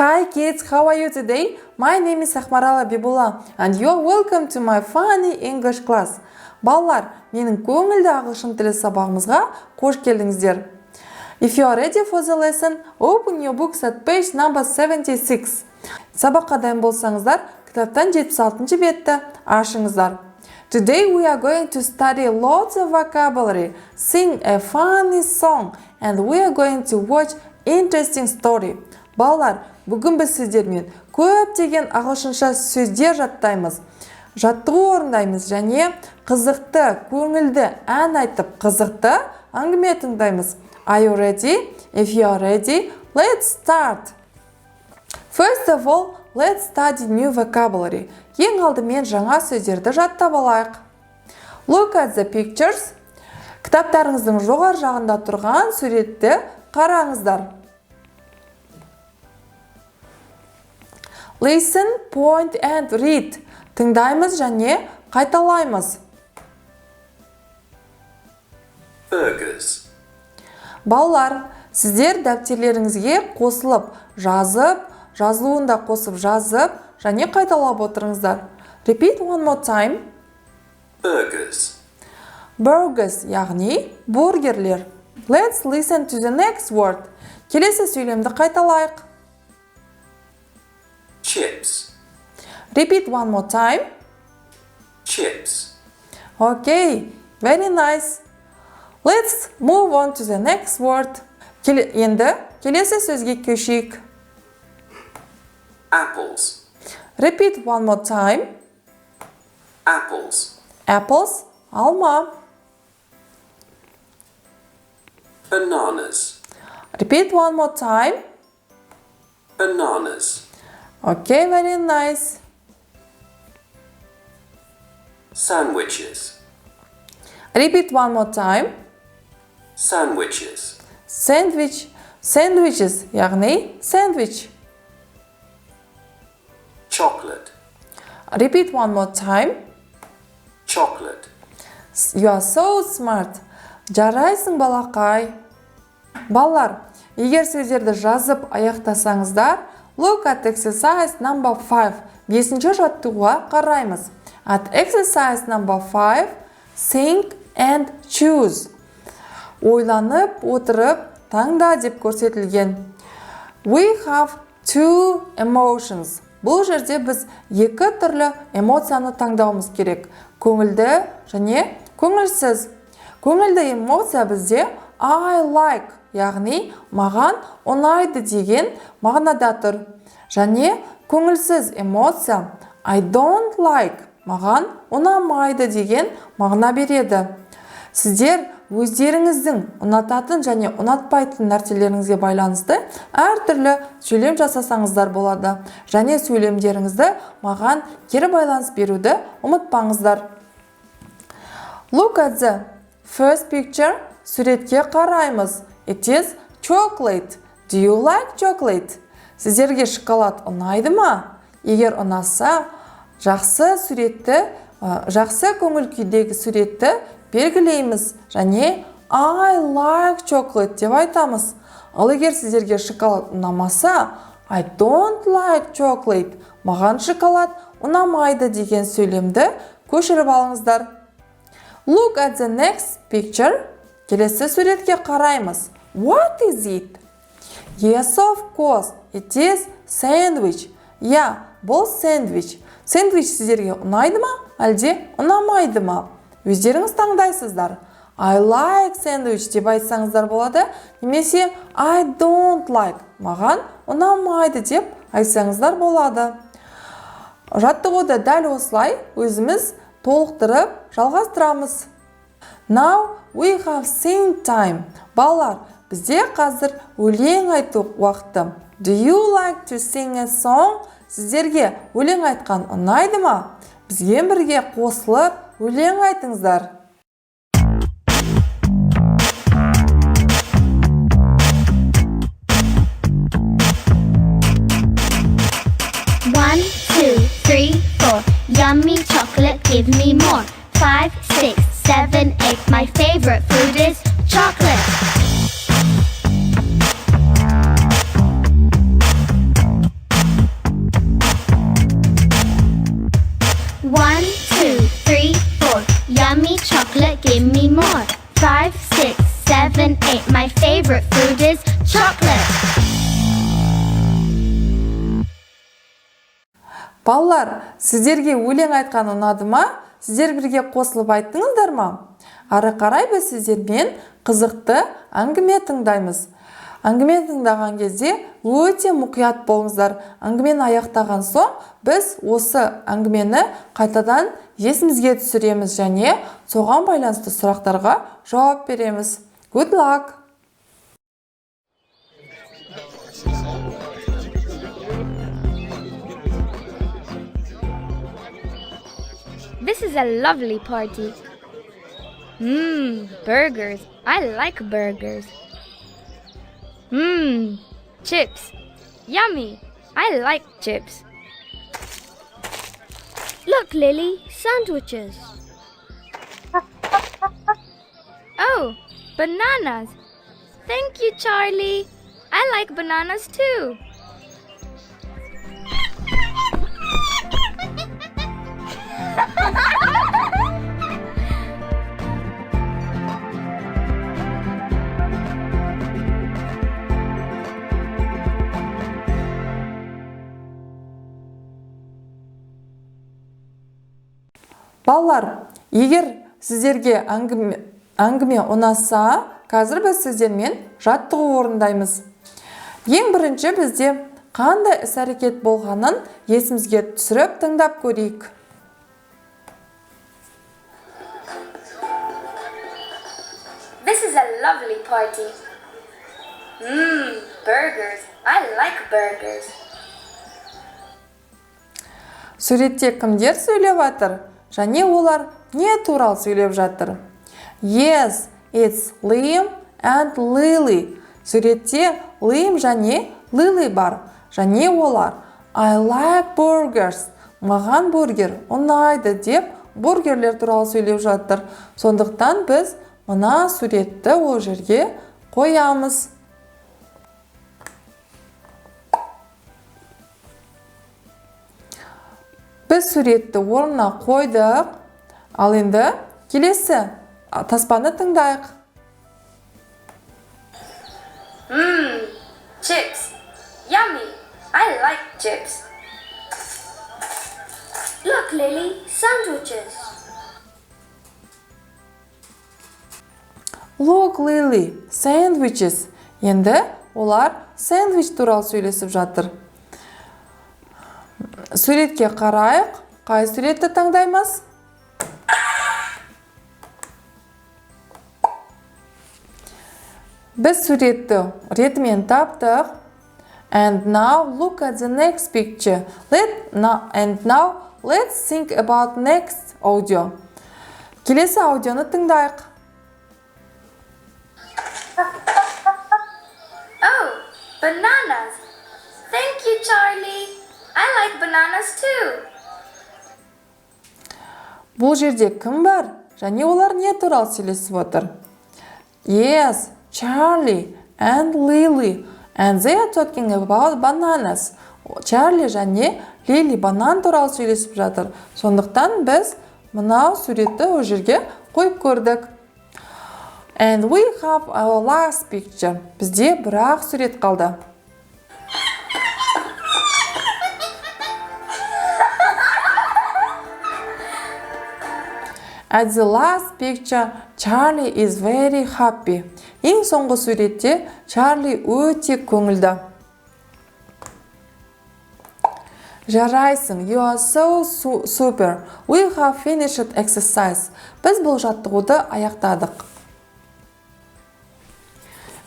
Hi kids, how are you today? My name is Ахмарала Бибула and you are welcome to my funny English class. Балалар, менің көңілді ағылшын тілі сабағымызға қош келдіңіздер. If you are ready for the lesson, open your books at page number 76. Сабаққа дайын болсаңыздар, кітаптан 76 бетті ашыңыздар. Today we are going to study lots of vocabulary, sing a funny song, and we are going to watch interesting story. Балалар, бүгін біз сіздермен көптеген ағылшынша сөздер жаттаймыз. Жаттығу орындаймыз және қызықты, көңілді ән айтып, қызықты әңгіме тыңдаймыз. Are you ready? If you are ready, let's start. First of all, let's study new vocabulary. Ең алдымен жаңа сөздерді жаттап алайық. Look at the pictures. Кітаптарыңыздың жоғар жағында тұрған суретті қараңыздар. Listen, point and read. Тыңдаймыз және қайталаймыз. Burgers. Балалар, сіздер дәптерлеріңізге қосылып, жазып, жазылуында қосып жазып, және қайталап отырыңыздар. Repeat one more time. Burgers. Burgers, яғни бургерлер. Let's listen to the next word. Келесі сөйлемді қайталайық. Chips. Repeat one more time. Chips. Okay, very nice. Let's move on to the next word. Енді келесі сөзге көшейік. Apples. Repeat one more time. Apples. Apples, алма. Bananas. Repeat one more time. Bananas. Okay, very nice. Sandwiches. Repeat one more time. Sandwiches. Sandwich. Sandwiches, яғни sandwich. Chocolate. Repeat one more time. Chocolate. You are so smart. Жарайсың, балақай. Балалар, егер сөздерді жазып аяқтасаңыздар, look at exercise number 5. 5-ші жаттығуға қараймыз. At exercise number 5, think and choose. Ойланып, отырып, таңда деп көрсетілген. We have two emotions. Бұл жерде біз екі түрлі эмоцияны таңдауымыз керек. Көңілді және көңілсіз. Көңілді эмоция бізде I like, яғни маған ұнайды деген мағынада тұр. Және көңілсіз эмоция I don't like, маған ұнамайды деген мағына береді. Сіздер өздеріңіздің ұнататын және ұнатпайтын нәрселеріңізге байланысты әртүрлі сөйлем жасасаңыздар болады. Және сөйлемдеріңізді маған кері байланыс беруді ұмытпаңыздар. Look at the first picture. Суретке қараймыз. It is chocolate. Do you like chocolate? Сіздерге шоколад ұнайды ма? Егер ұнаса, жақсы көңіл күйдегі суретті белгілейміз және I like chocolate деп айтамыз. Ал егер сіздерге шоколад ұнамаса, I don't like chocolate. Маған шоколад ұнамайды деген сөйлемді көшіріп алыңыздар. Look at the next picture. Келесі суретке қараймыз. What is it? Yes, of course. It is sandwich. Бұл сэндвич. Сэндвич сіздерге ұнайды ма, әлде ұнамайды ма? Өздеріңіз таңдайсыздар. I like sandwich деп айтсаңыздар болады, немесе I don't like, маған ұнамайды деп айтсаңыздар болады. Жаттығуды дәл осылай өзіміз толықтырып жалғастырамыз. Now we have sing time. Балалар, бізде қазір өлең айту уақыты. Do you like to sing a song? Сіздерге өлең айтқан ұнайды ма? Бізге бірге қосылып өлең айтыңыздар. One, two, three, four. Yummy chocolate, give me more. 5, 6, 7, 8. My favorite food is chocolate. give me more. 5, 6, 7, 8. My favorite food is chocolate. Балалар, сіздерге өлең айтқан ұнады ма? Сіздер бірге қосылып айттыңыздар ма? Ары қарай біз сіздермен қызықты әңгіме тыңдаймыз. Әңгіме тыңдаған кезде өте мұқият болыңыздар. Әңгімені аяқтаған соң біз осы әңгімені қайтадан есімізге түсіреміз және соған байланысты сұрақтарға жауап береміз. Good luck! This is a lovely party. Burgers. I like burgers. Chips. Yummy. I like chips. Look, Lily, sandwiches. Oh, bananas. Thank you, Charlie. I like bananas too. Балалар, егер сіздерге әңгіме ұнаса, қазір біз сіздермен жаттығу орындаймыз. Ең бірінші бізде қандай іс-әрекет болғанын есімізге түсіріп тыңдап көрейік. This is a lovely party. Burgers. I like burgers. Суретте кімдер сөйлеп жатыр? Және олар не туралы сөйлеп жатыр? Yes, it's Liam and Lily. Суретте Liam және Lily бар. Және олар I like burgers. Маған бургер ұнайды деп бургерлер туралы сөйлеп жатыр. Сондықтан біз мына суретті ол жерге қоямыз. Біз суретті орнына қойдық. Ал енді келесі таспаны тыңдайық. Chips. Yummy. I like chips. Look, Lily, sandwiches. Look, Lily, sandwiches. Енді олар сэндвич туралы сөйлесіп жатыр. Суретке қарайық. Қай суретті таңдаймыз? Біз суретті ретімен таптық. And now look at the next picture. Now let's think about next audio. Келесі аудионы тыңдайық. Oh, bananas. Thank you, Charlie. I like bananas too. Бұл жерде кім бар? Және олар не туралы сөйлесіп отыр? Yes, Charlie and Lily. And they are talking about bananas. Charlie және Lily банан туралы сөйлесіп жатыр. Сондықтан біз мынау суретті ол жерге қойып көрдік. And we have our last picture. Бізде бір-ақ сурет қалды. At the last picture, Charlie is very happy. Ең соңғы суретте Charlie өте көңілді. Жарайсың, you are so super. We have finished exercise. Біз бұл жаттығуды аяқтадық.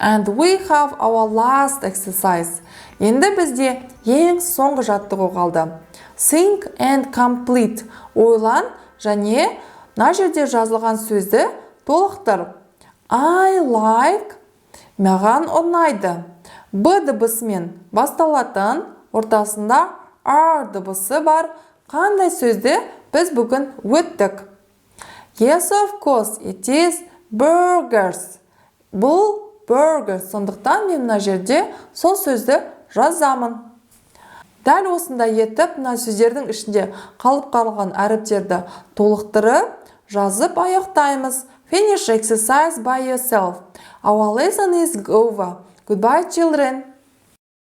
And we have our last exercise. Енді бізде ең соңғы жаттығу қалды. Think and complete. Ойлан және мына жерде жазылған сөзді толықтыр. I like маған ұнайды. Б дыбысымен басталатын, ортасында R дыбысы бар. Қандай сөзді біз бүгін өттік? Yes, of course, it is burgers. Бұл burgers. Сондықтан мен мына жерде сол сөзді жазамын. Дәл осындай етіп, мына сөздердің ішінде қалып қалған әріптерді толықтырып, жазып аяқтаймыз. Finish exercise by yourself. Our lesson is over. Goodbye, children.